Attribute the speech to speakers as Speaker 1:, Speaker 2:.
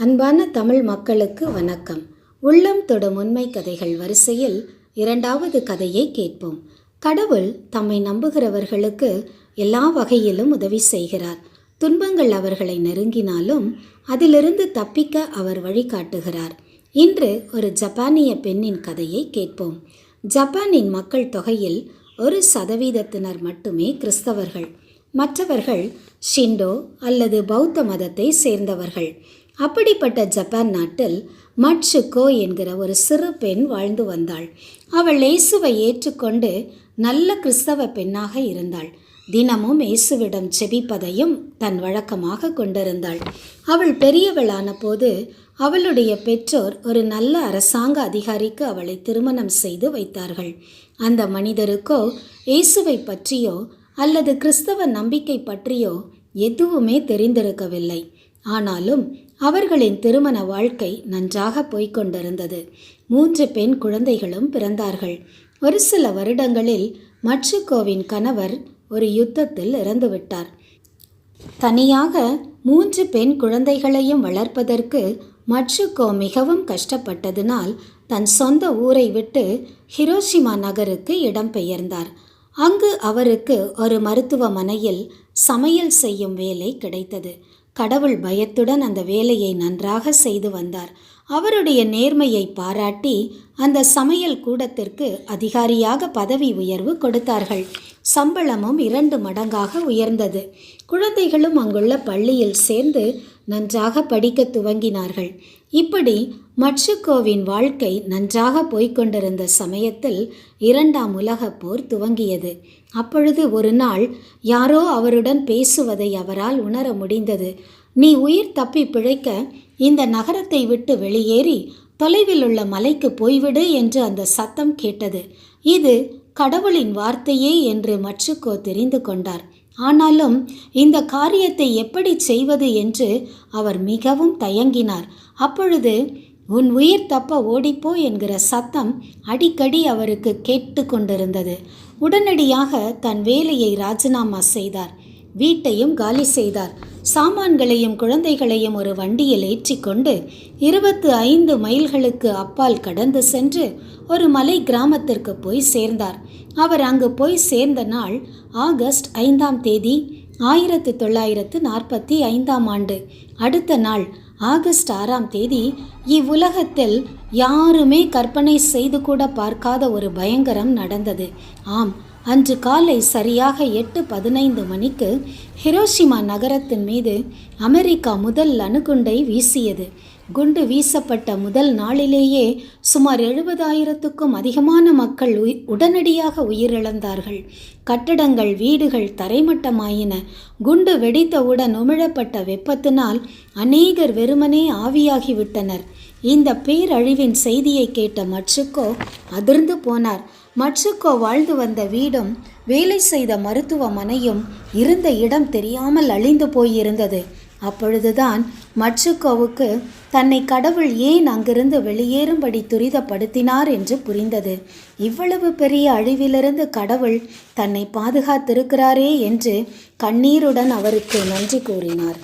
Speaker 1: அன்பான தமிழ் மக்களுக்கு வணக்கம். உள்ளம் தொடும் உண்மை கதைகள் வரிசையில் இரண்டாவது கதையை கேட்போம். கடவுள் தம்மை நம்புகிறவர்களுக்கு எல்லா வகையிலும் உதவி செய்கிறார். துன்பங்கள் அவர்களை நெருங்கினாலும் அதிலிருந்து தப்பிக்க அவர் வழிகாட்டுகிறார். இன்று ஒரு ஜப்பானிய பெண்ணின் கதையை கேட்போம். ஜப்பானின் மக்கள் தொகையில் 1% மட்டுமே கிறிஸ்தவர்கள். மற்றவர்கள் ஷிண்டோ அல்லது பௌத்த மதத்தை சேர்ந்தவர்கள். அப்படிப்பட்ட ஜப்பான் நாட்டில் மட்சுகோ என்கிற ஒரு சிறு பெண் வாழ்ந்து வந்தாள். அவள் இயேசுவை ஏற்றுக்கொண்டு நல்ல கிறிஸ்தவ பெண்ணாக இருந்தாள். தினமும் இயேசுவிடம் செபிப்பதையும் தன் வழக்கமாக கொண்டிருந்தாள். அவள் பெரியவளான போது அவளுடைய பெற்றோர் ஒரு நல்ல அரசாங்க அதிகாரிக்கு அவளை திருமணம் செய்து வைத்தார்கள். அந்த மனிதருக்கோ இயேசுவை பற்றியோ அல்லது கிறிஸ்தவ நம்பிக்கை பற்றியோ எதுவுமே தெரிந்திருக்கவில்லை. ஆனாலும் அவர்களின் திருமண வாழ்க்கை நன்றாக போய்கொண்டிருந்தது. 3 பெண் குழந்தைகளும் பிறந்தார்கள். ஒரு சில வருடங்களில் மட்சுகோவின் கணவர் ஒரு யுத்தத்தில் இறந்துவிட்டார். தனியாக 3 பெண் குழந்தைகளையும் வளர்ப்பதற்கு மட்சுகோ மிகவும் கஷ்டப்பட்டதினால் தன் சொந்த ஊரை விட்டு ஹிரோஷிமா நகருக்கு இடம்பெயர்ந்தார். அங்கு அவருக்கு ஒரு மருத்துவமனையில் சமையல் செய்யும் வேலை கிடைத்தது. கடவுள் பயத்துடன் அந்த வேலையை நன்றாக செய்து வந்தார். அவருடைய நேர்மையை பாராட்டி அந்த சமையல் கூடத்திற்கு அதிகாரியாக பதவி உயர்வு கொடுத்தார்கள். சம்பளமும் 2 மடங்காக உயர்ந்தது. குழந்தைகளும் அங்குள்ள பள்ளியில் சேர்ந்து நன்றாக படிக்க துவங்கினார்கள். இப்படி மட்சுகோவின் வாழ்க்கை நன்றாக போய்கொண்டிருந்த சமயத்தில் 2ஆம் உலகப் போர் துவங்கியது. அப்பொழுது ஒரு நாள் யாரோ அவருடன் பேசுவதை அவரால் உணர முடிந்தது. "நீ உயிர் தப்பி பிழைக்க இந்த நகரத்தை விட்டு வெளியேறி தொலைவில் உள்ள மலைக்கு போய்விடு" என்று அந்த சத்தம் கேட்டது. இது கடவுளின் வார்த்தையே என்று மட்சுகோ தெரிந்து கொண்டார். ஆனாலும் இந்த காரியத்தை எப்படி செய்வது என்று அவர் மிகவும் தயங்கினார். அப்பொழுது "உன் உயிர் தப்ப ஓடிப்போ" என்கிற சத்தம் அடிக்கடி அவருக்கு கேட்டு கொண்டிருந்தது. உடனடியாக தன் வேலையை ராஜினாமா செய்தார். வீட்டையும் காலி செய்தார். சாமான்களையும் குழந்தைகளையும் ஒரு வண்டியில் ஏற்றிக்கொண்டு 25 மைல்களுக்கு அப்பால் கடந்து சென்று ஒரு மலை கிராமத்திற்கு போய் சேர்ந்தார். அவர் அங்கு போய் சேர்ந்த நாள் ஆகஸ்ட் 5ஆம் தேதி 1945ஆம் ஆண்டு. அடுத்த நாள் ஆகஸ்ட் 6ஆம் தேதி இவ்வுலகத்தில் யாருமே கற்பனை செய்து கூட பார்க்காத ஒரு பயங்கரம் நடந்தது. ஆம், அன்று காலை சரியாக 8:15 மணிக்கு ஹிரோஷிமா நகரத்தின் மீது அமெரிக்கா முதல் அணுகுண்டை வீசியது. குண்டு வீசப்பட்ட முதல் நாளிலேயே சுமார் 70,000க்கும் அதிகமான மக்கள் உடனடியாக உயிரிழந்தார்கள். கட்டடங்கள், வீடுகள் தரைமட்டமாயின. குண்டு வெடித்தவுடன் உமிழப்பட்ட வெப்பத்தினால் அநேகர் வெறுமனே ஆவியாகிவிட்டனர். இந்த பேரழிவின் செய்தியை கேட்ட மட்சுகோ அதிர்ந்து போனார். மட்சுகோ வாழ்ந்து வந்த வீடும் வேலை செய்த மருத்துவமனையும் இருந்த இடம் தெரியாமல் அழிந்து போயிருந்தது. அப்பொழுதுதான் மட்சுகோவுக்கு தன்னை கடவுள் ஏன் அங்கிருந்து வெளியேறும்படி துரிதப்படுத்தினார் என்று புரிந்தது. இவ்வளவு பெரிய அழிவிலிருந்து கடவுள் தன்னை பாதுகாத்திருக்கிறாரே என்று கண்ணீருடன் அவருக்கு நன்றி கூறினார்.